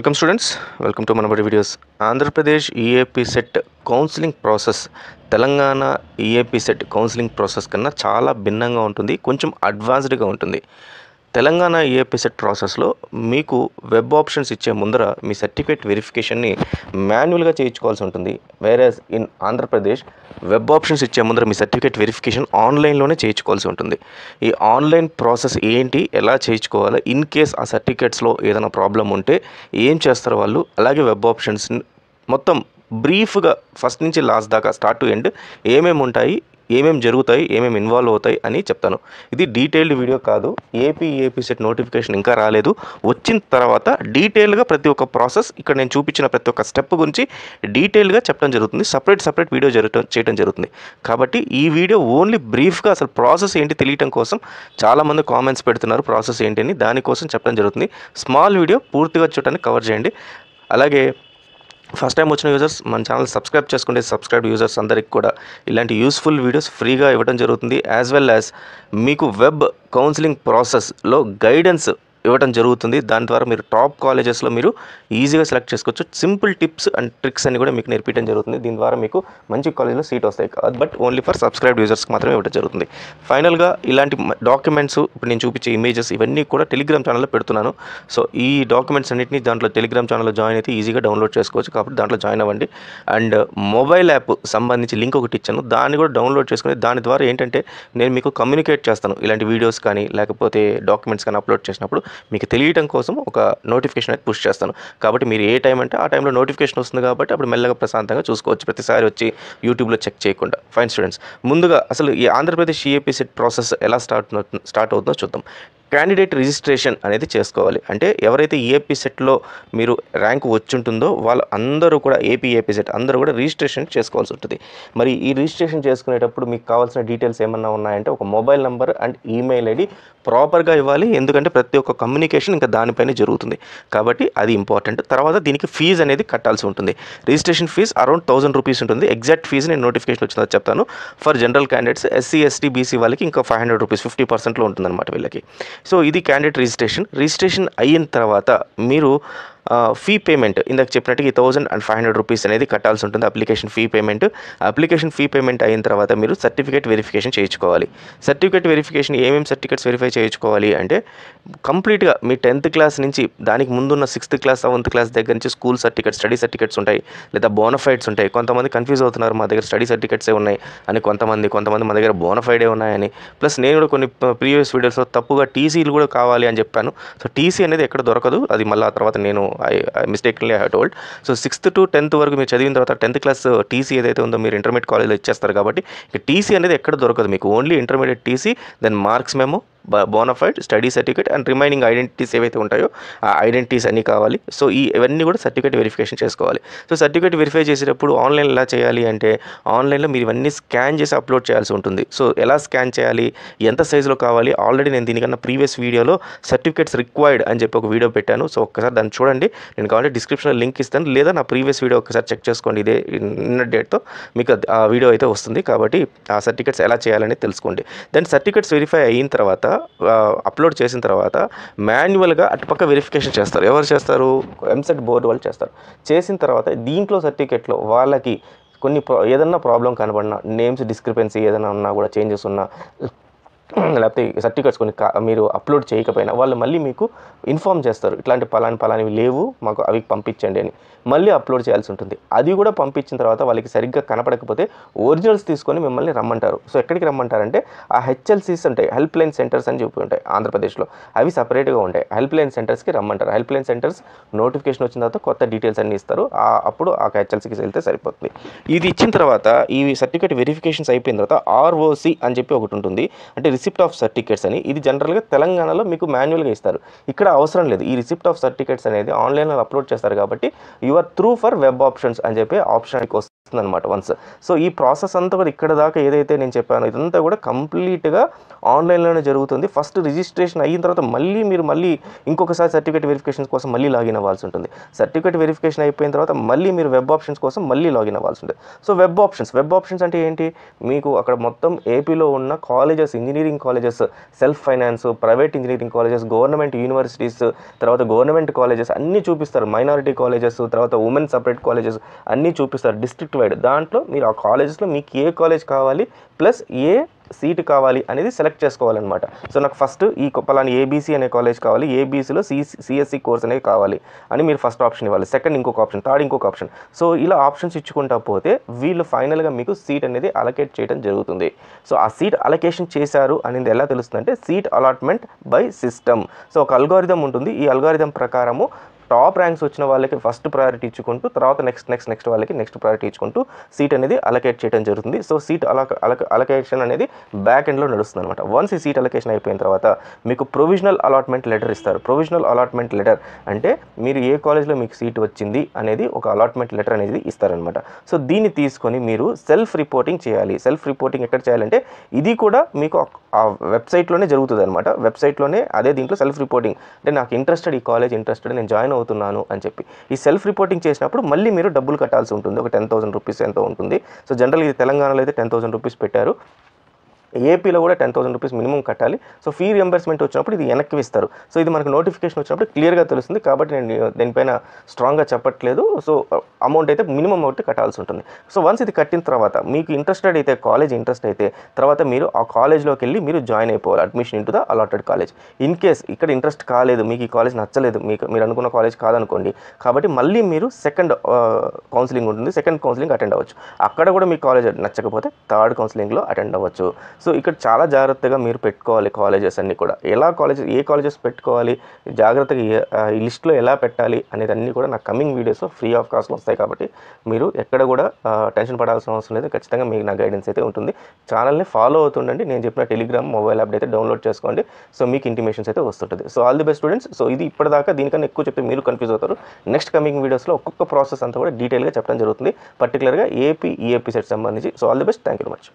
Welcome students, welcome to Manabadi videos. Andhra Pradesh EAP set counselling process Telangana EAP set counselling process కన్నా చాలా భిన్నంగా ఉంటుంది, కొంచెం అడ్వాన్స్డ్గా ఉంటుంది. తెలంగాణ ఈఏపీ సెట్ ప్రాసెస్లో మీకు వెబ్ ఆప్షన్స్ ఇచ్చే ముందర మీ సర్టిఫికేట్ వెరిఫికేషన్ని మాన్యువల్గా చేయించుకోవాల్సి ఉంటుంది. Whereas in Andhra Pradesh web options ఇచ్చే ముందర మీ సర్టిఫికేట్ వెరిఫికేషన్ ఆన్లైన్లోనే చేయించుకోవాల్సి ఉంటుంది. ఈ ఆన్లైన్ ప్రాసెస్ ఏంటి, ఎలా చేయించుకోవాలి, ఇన్ కేస్ ఆ సర్టిఫికేట్స్లో ఏదైనా ప్రాబ్లం ఉంటే ఏం చేస్తారు వాళ్ళు, అలాగే వెబ్ ఆప్షన్స్ మొత్తం బ్రీఫ్గా ఫస్ట్ నుంచి లాస్ట్ దాకా స్టార్ట్ టు ఎండ్ ఏమేమి ఉంటాయి, ఏమేమి జరుగుతాయి, ఏమేమి ఇన్వాల్వ్ అవుతాయి అని చెప్తాను. ఇది డీటెయిల్డ్ వీడియో కాదు. ఏపీ సెట్ నోటిఫికేషన్ ఇంకా రాలేదు. వచ్చిన తర్వాత డీటెయిల్గా ప్రతి ఒక్క ప్రాసెస్ ఇక్కడ నేను చూపించిన ప్రతి ఒక్క స్టెప్ గురించి డీటెయిల్గా చెప్పడం జరుగుతుంది. సపరేట్ వీడియో చేయడం జరుగుతుంది. కాబట్టి ఈ వీడియో ఓన్లీ బ్రీఫ్గా అసలు ప్రాసెస్ ఏంటి తెలియటం కోసం చాలామంది కామెంట్స్ పెడుతున్నారు ప్రాసెస్ ఏంటి అని, దానికోసం చెప్పడం జరుగుతుంది. స్మాల్ వీడియో పూర్తిగా చూడటానికి కవర్ చేయండి. అలాగే ఫస్ట్ టైం వచ్చిన యూజర్స్ మన ఛానల్ సబ్స్క్రైబ్ చేసుకుంటే సబ్స్క్రైబ్ యూజర్స్ అందరికి కూడా ఇలాంటి యూస్ఫుల్ వీడియోస్ ఫ్రీగా ఇవ్వడం జరుగుతుంది. యాజ్ వెల్ యాజ్ మీకు వెబ్ కౌన్సిలింగ్ ప్రాసెస్లో గైడెన్స్ ఇవ్వడం జరుగుతుంది. దాని ద్వారా మీరు టాప్ కాలేజెస్లో మీరు ఈజీగా సెలెక్ట్ చేసుకోవచ్చు. సింపుల్ టిప్స్ అండ్ ట్రిక్స్ అని కూడా మీకు నేర్పించడం జరుగుతుంది. దీని ద్వారా మీకు మంచి కాలేజ్లో సీట్ వస్తాయి, బట్ ఓన్లీ ఫర్ సబ్స్క్రైబ్ యూజర్స్కి మాత్రమే ఇవ్వడం జరుగుతుంది. ఫైనల్గా ఇలాంటి డాక్యుమెంట్స్, ఇప్పుడు నేను చూపించే ఇమేజెస్ ఇవన్నీ కూడా టెలిగ్రామ్ ఛానల్లో పెడుతున్నాను. సో ఈ డాక్యుమెంట్స్ అన్నింటినీ దాంట్లో టెలిగ్రామ్ ఛానల్లో జాయిన్ అయితే ఈజీగా డౌన్లోడ్ చేసుకోవచ్చు. కాబట్టి దాంట్లో జాయిన్ అవ్వండి. అండ్ మొబైల్ యాప్ సంబంధించి లింక్ ఒకటి ఇచ్చాను, దాన్ని కూడా డౌన్లోడ్ చేసుకుని దాని ద్వారా ఏంటంటే నేను మీకు కమ్యూనికేట్ చేస్తాను. ఇలాంటి వీడియోస్ కానీ లేకపోతే డాక్యుమెంట్స్ కానీ అప్లోడ్ చేసినప్పుడు మీకు తెలియటం కోసం ఒక నోటిఫికేషన్ అయితే పుష్ చేస్తాను. కాబట్టి మీరు ఏ టైం అంటే ఆ టైంలో నోటిఫికేషన్ వస్తుంది, కాబట్టి అప్పుడు మెల్లగా ప్రశాంతంగా చూసుకోవచ్చు, ప్రతిసారి వచ్చి యూట్యూబ్లో చెక్ చేయకుండా. ఫైన్ స్టూడెంట్స్, ముందుగా అసలు ఈ ఆంధ్రప్రదేశ్ ఈఏపీ సెట్ ప్రాసెస్ ఎలా స్టార్ట్ అవుతుందో చూద్దాం. క్యాండిడేట్ రిజిస్ట్రేషన్ అనేది చేసుకోవాలి. అంటే ఎవరైతే ఈఏపీ సెట్లో మీరు ర్యాంక్ వచ్చుంటుందో వాళ్ళు అందరూ కూడా ఏపీ సెట్ అందరూ కూడా రిజిస్ట్రేషన్ చేసుకోవాల్సి ఉంటుంది. మరి ఈ రిజిస్ట్రేషన్ చేసుకునేటప్పుడు మీకు కావాల్సిన డీటెయిల్స్ ఏమన్నా ఉన్నాయంటే ఒక mobile number and email ID ప్రాపర్గా ఇవ్వాలి. ఎందుకంటే ప్రతి ఒక్క కమ్యూనికేషన్ ఇంకా దానిపైనే జరుగుతుంది, కాబట్టి అది ఇంపార్టెంట్. తర్వాత దీనికి ఫీజు అనేది కట్టాల్సి ఉంటుంది. రిజిస్ట్రేషన్ ఫీజు అరౌండ్ 1000 రూపీస్ ఉంటుంది. ఎగ్జాక్ట్ ఫీజు నేను నోటిఫికేషన్ వచ్చిందో చెప్తాను. For general candidates, SC ST BC వాళ్ళకి ఇంకా 500 రూపీస్ 50%లో ఉంటుందన్నమాట వీళ్ళకి. సో ఇది క్యాండిడేట్ రిజిస్ట్రేషన్ అయిన తర్వాత మీరు ఫీ పేమెంట్ ఇందాక చెప్పినట్టుగా 1500 రూపీస్ అనేది కట్టాల్సి ఉంటుంది. అప్లికేషన్ ఫీ పేమెంట్ అయిన తర్వాత మీరు సర్టిఫికేట్ వెరిఫికేషన్ చేయించుకోవాలి. సర్టిఫికేట్ వెరిఫికేషన్ ఏమేమి సర్టిఫికేట్స్ వెరిఫై చేయించుకోవాలి అంటే కంప్లీట్గా మీ 10th క్లాస్ నుంచి దానికి ముందున్న 6th క్లాస్ 7th క్లాస్ దగ్గర నుంచి స్కూల్ సర్టిఫికేట్స్, స్టడీ సర్టిఫికేట్స్ ఉంటాయి, లేదా బోనఫైడ్స్ ఉంటాయి. కొంతమంది కన్ఫ్యూజ్ అవుతున్నారు, మా దగ్గర స్టడీ సర్టిఫికేట్సే ఉన్నాయి అని, కొంతమంది మా దగ్గర బోనఫైడే ఉన్నాయని. ప్లస్ నేను కూడా కొన్ని ప్రీవియస్ వీడియోస్లో తప్పుగా టీసీలు కూడా కావాలి అని చెప్పాను. సో టీసీ అనేది ఎక్కడ దొరకదు, అది మళ్ళీ ఆ తర్వాత నేను మిస్టేక్లీ I told. So 6th to 10th వరకు మీరు చదివిన తర్వాత 10th క్లాస్ టీసీ ఏదైతే ఉందో మీరు ఇంటర్మీడియట్ కాలేజ్లో ఇచ్చేస్తారు. కాబట్టి టీసీ అనేది ఎక్కడ దొరకదు మీకు, only intermediate TC, then marks memo, bonafide, study certificate and remaining identities ఏవైతే ఉంటాయో ఆ ఐడెంటిటీస్ అన్నీ కావాలి. సో ఇవన్నీ కూడా సర్టిఫికేట్ వెరిఫికేషన్ చేసుకోవాలి. సో సర్టిఫికేట్ వెరిఫై చేసేటప్పుడు ఆన్లైన్ ఎలా చేయాలి అంటే ఆన్లైన్లో మీరు ఇవన్నీ స్కాన్ చేసి అప్లోడ్ చేయాల్సి ఉంటుంది. సో ఎలా స్కాన్ చేయాలి, ఎంత సైజులో కావాలి, ఆల్రెడీ నేను దీనికన్నా ప్రీవియస్ వీడియోలో సర్టిఫికేట్స్ రిక్వైర్డ్ అని చెప్పి ఒక వీడియో పెట్టాను. సో ఒక్కసారి దాన్ని చూడండి. నేను కావాలంటే డిస్క్రిప్షన్లో లింక్ ఇస్తాను, లేదా నా ప్రీవియస్ వీడియో ఒకసారి చెక్ చేసుకోండి. ఇదే నిన్న డేట్తో మీకు ఆ వీడియో అయితే వస్తుంది. కాబట్టి ఆ సర్టిఫికేట్స్ ఎలా చేయాలని తెలుసుకోండి. దెన్ సర్టిఫికేట్స్ వెరిఫై అయిన తర్వాత అప్లోడ్ చేసిన తర్వాత మాన్యువల్గా అటుపక్క వెరిఫికేషన్ చేస్తారు. ఎవరు చేస్తారు? ఎంసెట్ బోర్డు వాళ్ళు చేస్తారు. చేసిన తర్వాత దీంట్లో సర్టిఫికేట్లో వాళ్ళకి కొన్ని ఏదన్నా ప్రాబ్లం కనబడినా, నేమ్స్ డిస్క్రిపెన్సీ ఏదైనా ఉన్నా కూడా, చేంజెస్ ఉన్నా, లేకపోతే సర్టిఫికేట్స్ కొన్ని మీరు అప్లోడ్ చేయకపోయినా వాళ్ళు మళ్ళీ మీకు ఇన్ఫామ్ చేస్తారు, ఇట్లాంటి పలానివి లేవు మాకు, అవి పంపించండి అని. మళ్ళీ అప్లోడ్ చేయాల్సి ఉంటుంది. అది కూడా పంపించిన తర్వాత వాళ్ళకి సరిగ్గా కనపడకపోతే ఒరిజినల్స్ తీసుకొని మిమ్మల్ని రమ్మంటారు. సో ఎక్కడికి రమ్మంటారంటే ఆ హెచ్ఎల్సీస్ ఉంటాయి, హెల్ప్ లైన్ సెంటర్స్ అని చెప్పి ఉంటాయి ఆంధ్రప్రదేశ్లో, అవి సపరేట్గా ఉంటాయి. హెల్ప్ లైన్ సెంటర్స్కి రమ్మంటారు. హెల్ప్ లైన్ సెంటర్స్ నోటిఫికేషన్ వచ్చిన తర్వాత కొత్త డీటెయిల్స్ అన్నీ ఇస్తారు. అప్పుడు ఆ హెచ్ఎల్సీకి వెళ్తే సరిపోతుంది. ఇది ఇచ్చిన తర్వాత ఈ సర్టిఫికేట్ వెరిఫికేషన్స్ అయిపోయిన తర్వాత ఆర్ఓసి అని చెప్పి ఒకటి ఉంటుంది, అంటే రిసిప్ట్ ఆఫ్ సర్టిఫికేట్స్ అని. ఇది జనరల్గా తెలంగాణలో మీకు మాన్యువల్గా ఇస్తారు, ఇక్కడ అవసరం లేదు. ఈ రిసిప్ట్ ఆఫ్ సర్టిఫికేట్స్ అనేది ఆన్లైన్లో అప్లోడ్ చేస్తారు. కాబట్టి you or through for web options అని చెప్పి ఆప్షన్ వస్తుంది. అనమాట వన్స్. సో ఈ ప్రాసెస్ అంతా కూడా ఇక్కడ దాకా ఏదైతే నేను చెప్పానో ఇదంతా కూడా కంప్లీట్గా ఆన్లైన్లోనే జరుగుతుంది. ఫస్ట్ రిజిస్ట్రేషన్ అయిన తర్వాత మళ్ళీ ఇంకొకసారి సర్టిఫికేట్ వెరిఫికేషన్స్ కోసం మళ్ళీ లాగిన్ అవ్వాల్సి ఉంటుంది. సర్టిఫికేట్ వెరిఫికేషన్ అయిపోయిన తర్వాత మళ్ళీ మీరు వెబ్ ఆప్షన్స్ కోసం మళ్ళీ లాగిన్ అవ్వాల్సి ఉంటుంది. సో వెబ్ ఆప్షన్స్ అంటే ఏంటి, మీకు అక్కడ మొత్తం ఏపీలో ఉన్న colleges, engineering colleges, self finance, private engineering colleges, government universities, తర్వాత గవర్నమెంట్ కాలేజెస్ అన్నీ చూపిస్తారు. మైనారిటీ కాలేజెస్, తర్వాత ఉమెన్ సపరేట్ కాలేజెస్ అన్నీ చూపిస్తారు డిస్ట్రిక్ట్ వైడ్. దాంట్లో మీరు ఆ కాలేజెస్లో మీకు ఏ కాలేజ్ కావాలి ప్లస్ ఏ సీటు కావాలి అనేది సెలెక్ట్ చేసుకోవాలన్నమాట. సో నాకు ఫస్ట్ ఈ పలానా ఏబీసీ అనే కాలేజ్ కావాలి, ఏబీసీలో సిఎస్సి కోర్స్ అనేది కావాలి అని మీరు ఫస్ట్ ఆప్షన్ ఇవ్వాలి, సెకండ్ ఇంకొక ఆప్షన్, థర్డ్ ఇంకొక ఆప్షన్. సో ఇలా ఆప్షన్స్ ఇచ్చుకుంటా పోతే వీళ్ళు ఫైనల్గా మీకు సీట్ అనేది అలొకేట్ చేయడం జరుగుతుంది. సో ఆ సీట్ అలొకేషన్ చేశారు అనేది ఎలా తెలుస్తుందంటే seat allotment by system. So ఒక అల్గారిథం ఉంటుంది. ఈ అల్గారిథం ప్రకారము టాప్ ర్యాంక్స్ వచ్చిన వాళ్ళకి ఫస్ట్ ప్రయారిటీ ఇచ్చుకుంటూ తర్వాత నెక్స్ట్ వాళ్ళకి నెక్స్ట్ ప్రయారిటీ ఇచ్చుకుంటూ సీట్ అనేది అలొకేట్ చేయడం జరుగుతుంది. సో సీట్ అలొకేషన్ అనేది బ్యాక్ ఎండ్లో నడుస్తుంది అనమాట. వన్స్ ఈ సీట్ అలొకేషన్ అయిపోయిన తర్వాత మీకు ప్రొవిజనల్ అలాట్మెంట్ లెటర్ ఇస్తారు. ప్రొవిజనల్ అలాట్మెంట్ లెటర్ అంటే మీరు ఏ కాలేజ్లో మీకు సీట్ వచ్చింది అనేది ఒక అలాట్మెంట్ లెటర్ అనేది ఇస్తారనమాట. సో దీన్ని తీసుకొని మీరు సెల్ఫ్ రిపోర్టింగ్ చేయాలి. సెల్ఫ్ రిపోర్టింగ్ ఎక్కడ చేయాలంటే ఇది కూడా మీకు ఆ వెబ్సైట్లోనే జరుగుతుంది అనమాట. వెబ్సైట్లోనే అదే దీంట్లో సెల్ఫ్ రిపోర్టింగ్ అంటే నాకు ఇంట్రెస్టెడ్, ఈ కాలేజ్ ఇంట్రెస్టెడ్, నేను జాయిన్ అవుతున్నాను అని చెప్పి ఈ సెల్ఫ్ రిపోర్టింగ్ చేసినప్పుడు మళ్ళీ మీరు డబ్బులు కట్టాల్సి ఉంటుంది. ఒక 10,000 రూపీస్ ఎంతో ఉంటుంది. సో జనరల్గా ఇది తెలంగాణలో అయితే 10,000 రూపీస్ పెట్టారు. ఏపీలో కూడా 10,000 రూపీస్ మినిమం కట్టాలి. సో ఫీ రియంబర్స్మెంట్ వచ్చినప్పుడు ఇది వెనక్కి ఇస్తారు. సో ఇది మనకు నోటిఫికేషన్ వచ్చినప్పుడు క్లియర్గా తెలుస్తుంది. కాబట్టి నేను దీనిపైన స్ట్రాంగ్గా చెప్పట్లేదు. సో అమౌంట్ అయితే మినిమం ఒకటి కట్టాల్సి ఉంటుంది. సో వన్స్ ఇది కట్టిన తర్వాత మీకు ఇంట్రెస్టెడ్ అయితే, కాలేజ్ ఇంట్రెస్ట్ అయితే తర్వాత మీరు ఆ కాలేజ్లోకి వెళ్ళి మీరు జాయిన్ అయిపోవాలి, admission into the allotted college. In case ఇక్కడ ఇంట్రెస్ట్ కాలేదు, మీకు ఈ కాలేజ్ నచ్చలేదు, మీరు అనుకున్న కాలేజ్ కాదనుకోండి, కాబట్టి మళ్ళీ మీరు సెకండ్ కౌన్సిలింగ్ ఉంటుంది. సెకండ్ కౌన్సిలింగ్ అటెండ్ అవ్వచ్చు. అక్కడ కూడా మీ కాలేజ్ నచ్చకపోతే థర్డ్ కౌన్సిలింగ్లో అటెండ్ అవ్వచ్చు. సో ఇక్కడ చాలా జాగ్రత్తగా మీరు పెట్టుకోవాలి కాలేజెస్ అన్నీ కూడా. ఏ కాలేజెస్ పెట్టుకోవాలి, జాగ్రత్తగా ఈ లిస్ట్లో ఎలా పెట్టాలి అనేది అన్నీ కూడా నాకు కమింగ్ వీడియోస్లో ఫ్రీ ఆఫ్ కాస్ట్లో వస్తాయి. కాబట్టి మీరు ఎక్కడ కూడా టెన్షన్ పడాల్సిన అవసరం లేదు. ఖచ్చితంగా మీకు నా గైడెన్స్ అయితే ఉంటుంది. ఛానల్ని ఫాలో అవుతుండండి. నేను చెప్పిన టెలిగ్రామ్ మొబైల్ యాప్ అయితే డౌన్లోడ్ చేసుకోండి. సో మీకు ఇంటిమేషన్స్ అయితే వస్తుంటుంది. So all the best students. So ఇది ఇప్పటిదాకా, దీనికన్నా ఎక్కువ చెప్తే మీరు కన్ఫ్యూజ్ అవుతారు. నెక్స్ట్ కమింగ్ వీడియోస్లో ఒక్కొక్క ప్రాసెస్ అంతా కూడా డీటెయిల్గా చెప్పడం జరుగుతుంది, పర్టికులర్గా ఏపీ ఈఏపీ సెట్ సంబంధించి. So all the best. Thank you very much.